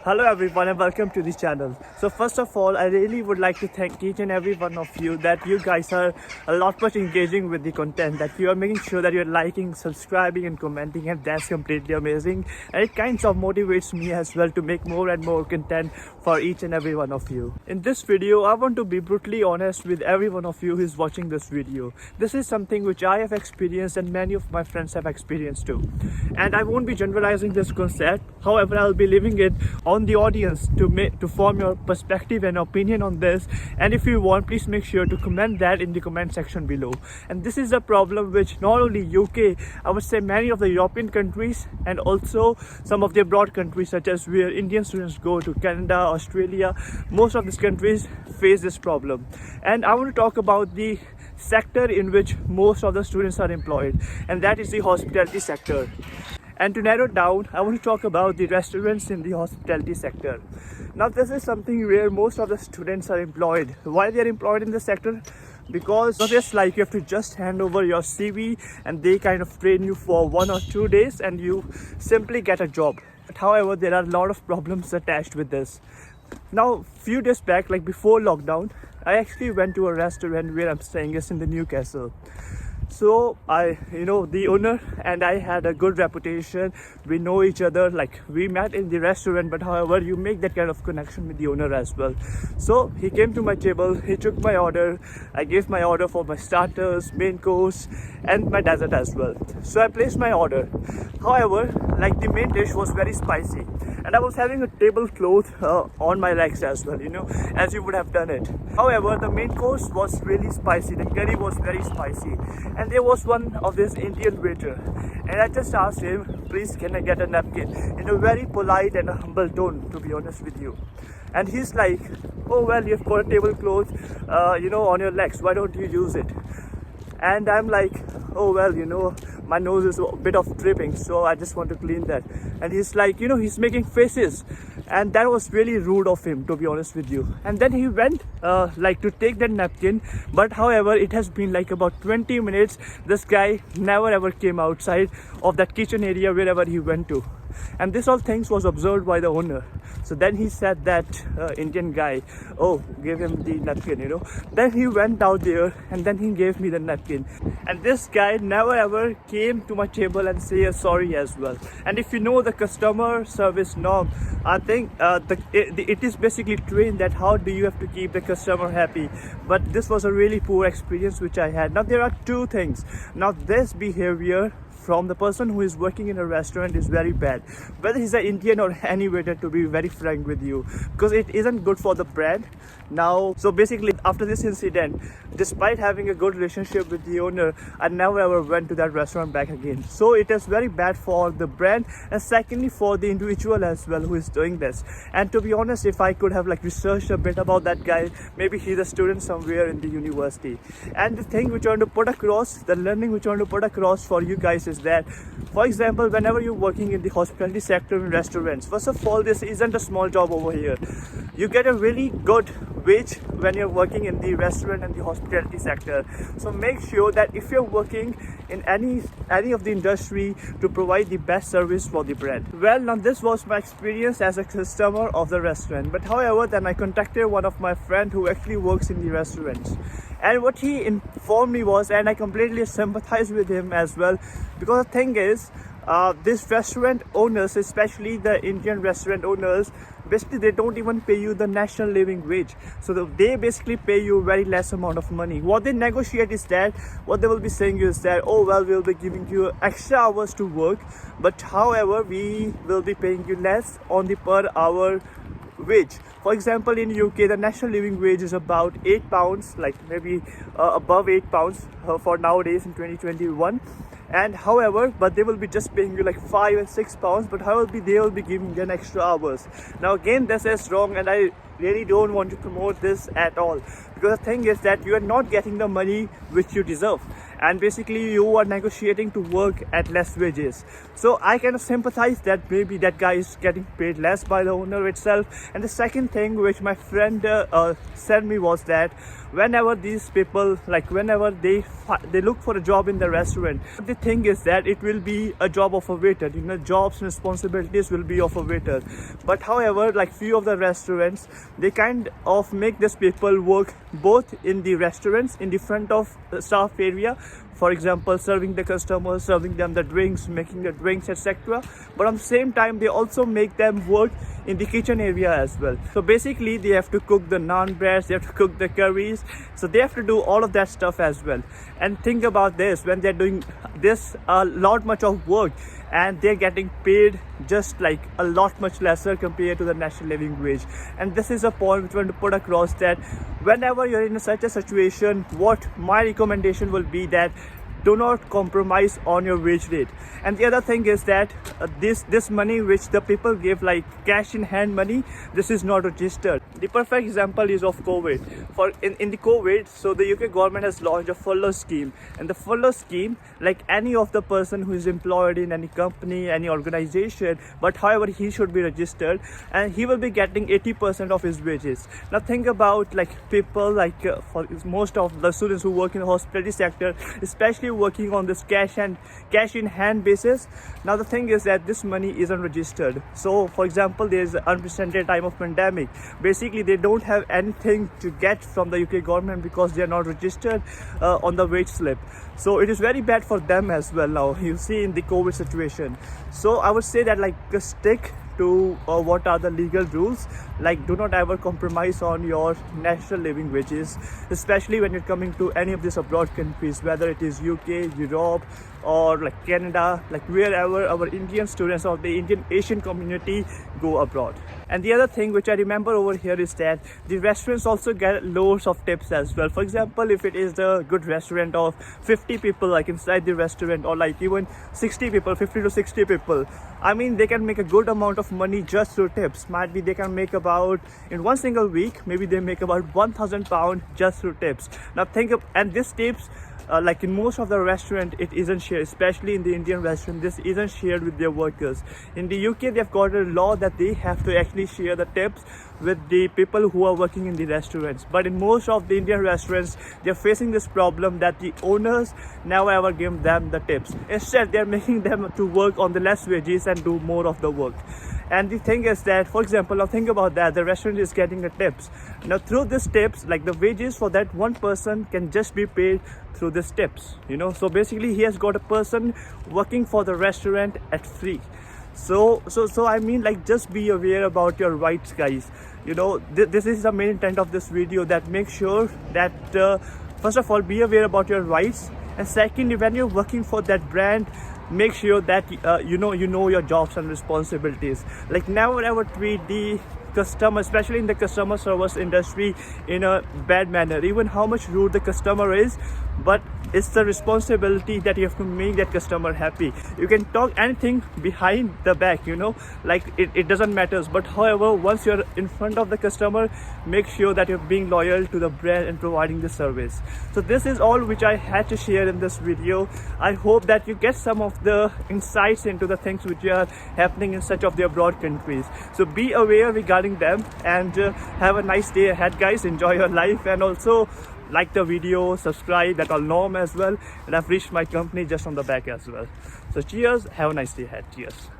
Hello everyone and welcome to the channel. So first of all, I really would like to thank each and every one of you that you guys are a lot much engaging with the content, that you are making sure that you're liking, subscribing and commenting, and that's completely amazing. And it kind of motivates me as well to make more and more content for each and every one of you. In this video, I want to be brutally honest with every one of you who is watching this video. This is something which I have experienced and many of my friends have experienced too. And I won't be generalizing this concept. However, I'll be leaving it on the audience to form your perspective and opinion on this. And if you want, please make sure to comment that in the comment section below. And this is a problem which not only UK, I would say many of the European countries and also some of the abroad countries such as where Indian students go to Canada, Australia, most of these countries face this problem. And I want to talk about the sector in which most of the students are employed, and that is the hospitality sector. And to narrow down, I want to talk about the restaurants in the hospitality sector. Now, this is something where most of the students are employed. Why they are employed in the sector? Because it's like you have to just hand over your CV and they kind of train you for 1 or 2 days and you simply get a job. But however, there are a lot of problems attached with this. Now, few days back, like before lockdown, I actually went to a restaurant where I'm staying is in the Newcastle. So the owner and I had a good reputation. We know each other, like we met in the restaurant, but however, you make that kind of connection with the owner as well. So he came to my table, he took my order, I gave my order for my starters, main course and my dessert as well. So I placed my order. However, like the main dish was very spicy and I was having a tablecloth on my legs as well, as you would have done it. However, the main course was really spicy, the curry was very spicy. And there was one of this Indian waiter, and I just asked him, please can I get a napkin, in a very polite and a humble tone, to be honest with you. And he's like, oh well, you've got a tablecloth on your legs, why don't you use it? And I'm like, oh well, my nose is a bit of dripping, so I just want to clean that. And he's like, he's making faces, and that was really rude of him, to be honest with you. And then he went to take that napkin, but however, it has been like about 20 minutes. This guy never ever came outside of that kitchen area wherever he went to. And this all things was observed by the owner. So then he said that Indian guy, oh, give him the napkin, Then he went out there and then he gave me the napkin. And this guy never ever came to my table and say sorry as well. And if you know the customer service norm, I think it is basically trained that how do you have to keep the customer happy. But this was a really poor experience which I had. Now there are two things. Now this behavior from the person who is working in a restaurant is very bad, whether he's an Indian or any waiter, to be very frank with you, because it isn't good for the brand. Now, so basically after this incident, despite having a good relationship with the owner, I never ever went to that restaurant back again. So it is very bad for the brand, and secondly for the individual as well who is doing this. And to be honest, if I could have researched a bit about that guy, maybe he's a student somewhere in the university. And the thing which I want to put across, the learning which I want to put across for you guys is that, for example, whenever you're working in the hospitality sector in restaurants, first of all, this isn't a small job over here. You get a really good wage when you're working in the restaurant and the hospitality sector. So make sure that if you're working in any of the industry, to provide the best service for the brand. Well, now this was my experience as a customer of the restaurant. But however, then I contacted one of my friend who actually works in the restaurants. And what he informed me was, and I completely sympathize with him as well, because the thing is, these restaurant owners, especially the Indian restaurant owners, basically they don't even pay you the national living wage. So they basically pay you very less amount of money. What they negotiate is that, what they will be saying is that, oh well, we'll be giving you extra hours to work, but however, we will be paying you less on the per hour wage. For example, in UK, the national living wage is about £8, like maybe above £8 for nowadays in 2021. And however, but they will be just paying you like £5 and £6, but however, they will be giving you an extra hours. Now again, this is wrong, and I really don't want to promote this at all, because the thing is that you are not getting the money which you deserve. and basically you are negotiating to work at less wages. So I kind of sympathize that maybe that guy is getting paid less by the owner itself. And the second thing which my friend said me was that whenever these people, like whenever they look for a job in the restaurant, the thing is that it will be a job of a waiter, you know, jobs and responsibilities will be of a waiter. But however, like few of the restaurants, they kind of make these people work both in the restaurants, in the front of the staff area, for example serving the customers, serving them the drinks, making the drinks, etc. But at the same time they also make them work in the kitchen area as well. So basically they have to cook the naan breads, they have to cook the curries, so they have to do all of that stuff as well. And think about this, when they're doing this a lot much of work and they're getting paid just like a lot much lesser compared to the national living wage. And this is a point which I want to put across, that whenever you're in such a situation, what my recommendation will be that do not compromise on your wage rate. And the other thing is that this money which the people give, like cash in hand money, this is not registered. The perfect example is of COVID. In the COVID, so the UK government has launched a furlough scheme, and the furlough scheme, like any of the person who is employed in any company, any organization, but however he should be registered, and he will be getting 80% of his wages. Now think about like people like for most of the students who work in the hospitality sector, especially working on this cash in hand basis. Now the thing is that this money isn't registered. So for example, there's an unprecedented time of pandemic. Basically they don't have anything to get from the UK government because they are not registered on the wage slip. So it is very bad for them as well now, you see, in the COVID situation. So I would say that like stick to what are the legal rules, like do not ever compromise on your national living wages, especially when you're coming to any of these abroad countries, whether it is UK, Europe, or like Canada, like wherever our Indian students or the Indian Asian community go abroad. And the other thing which I remember over here is that the restaurants also get loads of tips as well. For example, if it is a good restaurant of 50 people like inside the restaurant, or like even 60 people, 50 to 60 people, I mean they can make a good amount of money just through tips. Might be they can make about, in one single week, maybe they make about £1,000 just through tips. Now think of, and these tips, like in most of the restaurant, it isn't shared, especially in the Indian restaurant, this isn't shared with their workers. In the UK, they've got a law that they have to actually share the tips with the people who are working in the restaurants. But in most of the Indian restaurants, they're facing this problem that the owners never ever give them the tips. Instead, they're making them to work on the less wages and do more of the work. And the thing is that, for example, now think about that, the restaurant is getting the tips. Now through these tips, like the wages for that one person can just be paid through these tips, you know. So basically he has got a person working for the restaurant at free. So I mean, like, just be aware about your rights, guys. You know, this is the main intent of this video, that make sure that first of all, be aware about your rights, and secondly, when you're working for that brand, make sure that you know your jobs and responsibilities. Like never ever treat the customer, especially in the customer service industry, in a bad manner. Even how much rude the customer is, but it's the responsibility that you have to make that customer happy. You can talk anything behind the back, you know, like it doesn't matter. But however, once you're in front of the customer, make sure that you're being loyal to the brand and providing the service. So this is all which I had to share in this video. I hope that you get some of the insights into the things which are happening in such of the abroad countries. So be aware regarding them, and have a nice day ahead, guys. Enjoy your life, and also like the video, subscribe, that all norm as well. And I've reached my company just on the back as well. So cheers, have a nice day ahead. Cheers.